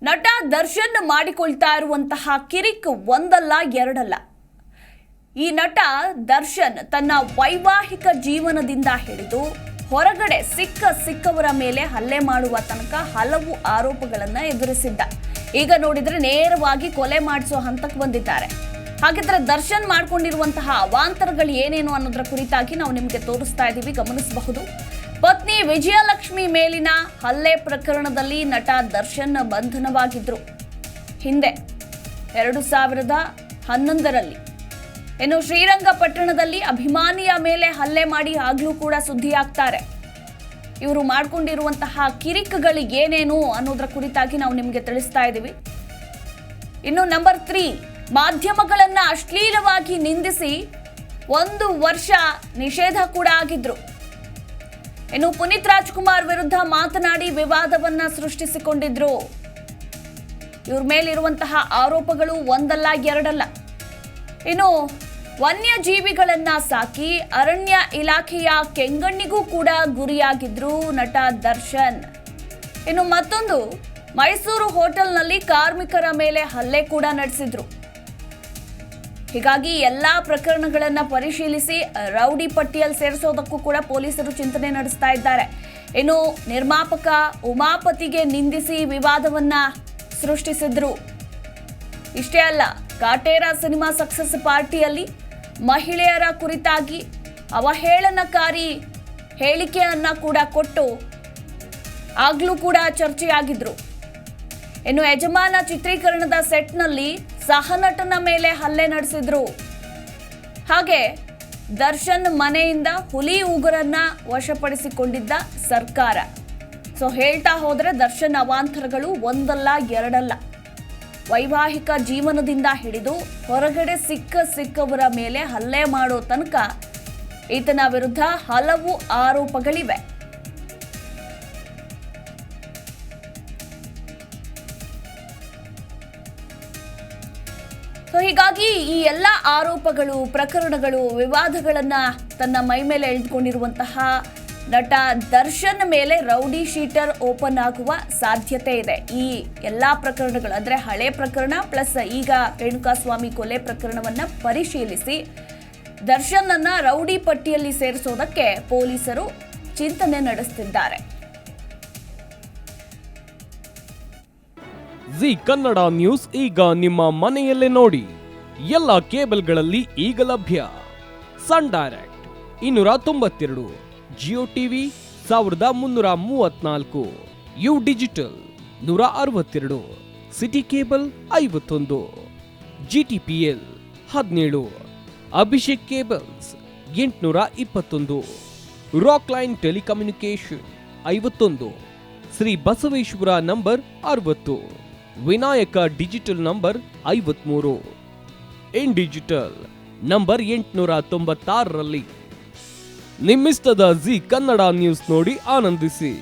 ನಟ ದರ್ಶನ್ ಮಾಡಿಕೊಳ್ತಾ ಇರುವಂತಹ ಕಿರಿಕ್ ಒಂದಲ್ಲ ಎರಡಲ್ಲ. ಈ ನಟ ದರ್ಶನ್ ತನ್ನ ವೈವಾಹಿಕ ಜೀವನದಿಂದ ಹಿಡಿದು ಹೊರಗಡೆ ಸಿಕ್ಕವರ ಮೇಲೆ ಹಲ್ಲೆ ಮಾಡುವ ತನಕ ಹಲವು ಆರೋಪಗಳನ್ನ ಎದುರಿಸಿದ್ದ. ಈಗ ನೋಡಿದ್ರೆ ನೇರವಾಗಿ ಕೊಲೆ ಮಾಡಿಸೋ ಹಂತಕ್ಕೆ ಬಂದಿದ್ದಾರೆ. ಹಾಗಿದ್ರೆ ದರ್ಶನ್ ಮಾಡ್ಕೊಂಡಿರುವಂತಹ ಅವಾಂತರಗಳು ಏನೇನು ಅನ್ನೋದರ ಕುರಿತಾಗಿ ನಾವು ನಿಮಗೆ ತೋರಿಸ್ತಾ ಇದ್ದೀವಿ, ಗಮನಿಸಬಹುದು. ಪತ್ನಿ ವಿಜಯಲಕ್ಷ್ಮಿ ಮೇಲಿನ ಹಲ್ಲೆ ಪ್ರಕರಣದಲ್ಲಿ ನಟ ದರ್ಶನ್ ಬಂಧನವಾಗಿದ್ರು. ಹಿಂದೆ 2011ರಲ್ಲಿ ಇನ್ನು ಶ್ರೀರಂಗಪಟ್ಟಣದಲ್ಲಿ ಅಭಿಮಾನಿಯ ಮೇಲೆ ಹಲ್ಲೆ ಮಾಡಿ ಆಗ್ಲೂ ಕೂಡ ಸುದ್ದಿ ಆಗ್ತಾರೆ. ಇವರು ಮಾಡ್ಕೊಂಡಿರುವಂತಹ ಕಿರಿಕಗಳು ಏನೇನು ಅನ್ನೋದರ ಕುರಿತಾಗಿ ನಾವು ನಿಮಗೆ ತಿಳಿಸ್ತಾ ಇದ್ದೀವಿ. ಇನ್ನು ನಂಬರ್ 3, ಮಾಧ್ಯಮಗಳನ್ನ ಅಶ್ಲೀಲವಾಗಿ ನಿಂದಿಸಿ 1 ವರ್ಷ ನಿಷೇಧ ಕೂಡ ಆಗಿದ್ರು. ಇನ್ನು ಪುನೀತ್ ರಾಜ್ಕುಮಾರ್ ವಿರುದ್ಧ ಮಾತನಾಡಿ ವಿವಾದವನ್ನ ಸೃಷ್ಟಿಸಿಕೊಂಡಿದ್ರು. ಇವ್ರ ಮೇಲಿರುವಂತಹ ಆರೋಪಗಳು ಒಂದಲ್ಲ ಎರಡಲ್ಲ. ಇನ್ನು ವನ್ಯಜೀವಿಗಳನ್ನ ಸಾಕಿ ಅರಣ್ಯ ಇಲಾಖೆಯ ಕೆಂಗಣ್ಣಿಗೂ ಕೂಡ ಗುರಿಯಾಗಿದ್ರು ನಟ ದರ್ಶನ್. ಇನ್ನು ಮತ್ತೊಂದು, ಮೈಸೂರು ಹೋಟೆಲ್ನಲ್ಲಿ ಕಾರ್ಮಿಕರ ಮೇಲೆ ಹಲ್ಲೆ ಕೂಡ ನಡೆಸಿದ್ರು. ಹೀಗಾಗಿ ಎಲ್ಲಾ ಪ್ರಕರಣಗಳನ್ನ ಪರಿಶೀಲಿಸಿ ರೌಡಿ ಪಟ್ಟಿಯಲ್ಲಿ ಸೇರಿಸೋದಕ್ಕೂ ಕೂಡ ಪೊಲೀಸರು ಚಿಂತನೆ ನಡೆಸ್ತಾ ಇದ್ದಾರೆ. ಇನ್ನು ನಿರ್ಮಾಪಕ ಉಮಾಪತಿಗೆ ನಿಂದಿಸಿ ವಿವಾದವನ್ನ ಸೃಷ್ಟಿಸಿದ್ರು. ಇಷ್ಟೇ ಅಲ್ಲ, ಕಾಟೇರ ಸಿನಿಮಾ ಸಕ್ಸಸ್ ಪಾರ್ಟಿಯಲ್ಲಿ ಮಹಿಳೆಯರ ಕುರಿತಾಗಿ ಅವಹೇಳನಕಾರಿ ಹೇಳಿಕೆಯನ್ನ ಕೂಡ ಕೊಟ್ಟು ಆಗ್ಲೂ ಕೂಡ ಚರ್ಚೆಯಾಗಿದ್ರು. ಇನ್ನು ಯಜಮಾನ ಚಿತ್ರೀಕರಣದ ಸೆಟ್ನಲ್ಲಿ ಸಹನಟನ ಮೇಲೆ ಹಲ್ಲೆ ನಡೆಸಿದ್ರು. ಹಾಗೆ ದರ್ಶನ್ ಮನೆಯಿಂದ ಹುಲಿ ಉಗುರನ್ನ ವಶಪಡಿಸಿಕೊಂಡಿದ್ದ ಸರ್ಕಾರ. ಹೇಳ್ತಾ ಹೋದ್ರೆ ದರ್ಶನ್ ಅವಾಂತರಗಳು ಒಂದಲ್ಲ ಎರಡಲ್ಲ. ವೈವಾಹಿಕ ಜೀವನದಿಂದ ಹಿಡಿದು ಹೊರಗಡೆ ಸಿಕ್ಕವರ ಮೇಲೆ ಹಲ್ಲೆ ಮಾಡೋ ತನಕ ಈತನ ವಿರುದ್ಧ ಹಲವು ಆರೋಪಗಳಿವೆ. ಹೀಗಾಗಿ ಈ ಎಲ್ಲ ಆರೋಪಗಳು, ಪ್ರಕರಣಗಳು, ವಿವಾದಗಳನ್ನ ತನ್ನ ಮೈ ಮೇಲೆ ಎಳೆದುಕೊಂಡಿರುವಂತಹ ನಟ ದರ್ಶನ್ ಮೇಲೆ ರೌಡಿ ಶೀಟರ್ ಓಪನ್ ಆಗುವ ಸಾಧ್ಯತೆ ಇದೆ. ಈ ಎಲ್ಲಾ ಪ್ರಕರಣಗಳು ಅಂದ್ರೆ ಹಳೆ ಪ್ರಕರಣ ಪ್ಲಸ್ ಈಗ ರೇಣುಕಾಸ್ವಾಮಿ ಕೊಲೆ ಪ್ರಕರಣವನ್ನ ಪರಿಶೀಲಿಸಿ ದರ್ಶನ್ ಅನ್ನ ರೌಡಿ ಪಟ್ಟಿಯಲ್ಲಿ ಸೇರಿಸೋದಕ್ಕೆ ಪೊಲೀಸರು ಚಿಂತನೆ ನಡೆಸುತ್ತಿದ್ದಾರೆ. ಜಿ ಕನ್ನಡ ನ್ಯೂಸ್ ಈಗ ನಿಮ್ಮ ಮನೆಯಲ್ಲೇ ನೋಡಿ. ಎಲ್ಲ ಕೇಬಲ್ಗಳಲ್ಲಿ ಈಗ ಲಭ್ಯ. Sun direct 292, Jio TV 1334, U digital 162, city cable 51, GTPL 17, Abhishek cables 821, rock line telecommunication 51, Shri Basaveshwara number 60, Vinayaka digital number 53, in digital number 896ರಲ್ಲಿ. ನಿಮ್ಮಿಸ್ತದ ಜಿ ಕನ್ನಡ ನ್ಯೂಸ್ ನೋಡಿ ಆನಂದಿಸಿ.